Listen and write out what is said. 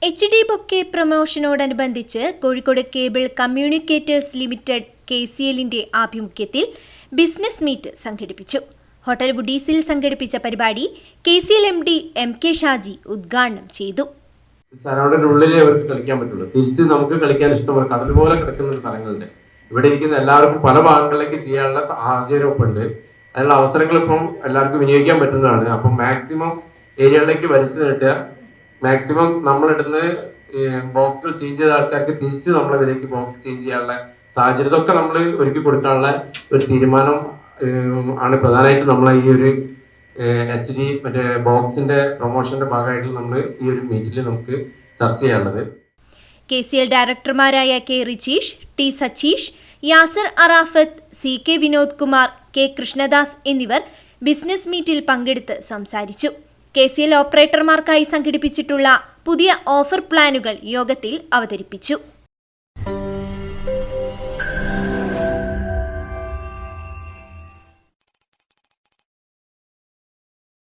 HD bouquet പ്രൊമോഷനോടനുബന്ധിച്ച് Kozhikode cable communicators limited KCLന്റെ ആഭിമുഖ്യത്തിൽ ബിസിനസ് മീറ്റ് സംഘടിപ്പിച്ചു. ഹോട്ടൽ വുഡീസിൽ സംഘടിപ്പിച്ച പരിപാടി KCL MD MK ഷാജി ഉദ്ഘാടനം ചെയ്തു. സ്ഥലത്തിനുള്ളിലേ അവർക്ക് കളിക്കാൻ പറ്റുള്ളൂ. തിരിച്ച് നമുക്ക് കളിക്കാൻ ഇഷ്ടമുള്ള അതുപോലെ കിടക്കുന്ന ഒരു സ്ഥലങ്ങളുണ്ട്. ഇവിടെ ഇരിക്കുന്ന എല്ലാവർക്കും പല ഭാഗങ്ങളിലേക്ക് ചെയ്യാനുള്ള സാഹചര്യം ഉണ്ട്. അതിനുള്ള അവസരങ്ങൾ ഇപ്പം എല്ലാവർക്കും വിനിയോഗിക്കാൻ പറ്റുന്നതാണ്. അപ്പം മാക്സിമം ഏരിയകളിലേക്ക് വലിച്ചു നീട്ടുക, മാക്സിമം നമ്മളിടുന്ന ബോക്സുകൾ ചേഞ്ച് ചെയ്ത ആൾക്കാർക്ക് തിരിച്ച് നമ്മളതിലേക്ക് ബോക്സ് ചേഞ്ച് ചെയ്യാനുള്ള സാഹചര്യം ഇതൊക്കെ നമ്മൾ ഒരുക്കി കൊടുക്കാനുള്ള ഒരു തീരുമാനം ആണ് പ്രധാനമായിട്ടും നമ്മളെ ഈ ഒരു HD മറ്റേ ബോക്സിന്റെ പ്രൊമോഷന്റെ ഭാഗമായിട്ട് നമ്മൾ ഈ ഒരു മീറ്റിൽ നമുക്ക് ചർച്ച ചെയ്യാനുള്ളത്. KCL ഡയറക്ടർമാരായ K Richeesh, T സച്ചീഷ്, Yasar Arafat, CK Vinod Kumar, K Krishnadas എന്നിവർ ബിസിനസ് മീറ്റിൽ പങ്കെടുത്ത് സംസാരിച്ചു. KCL ഓപ്പറേറ്റർമാർക്കായി സംഘടിപ്പിച്ചിട്ടുള്ള പുതിയ ഓഫർ പ്ലാനുകൾ യോഗത്തിൽ അവതരിപ്പിച്ചു.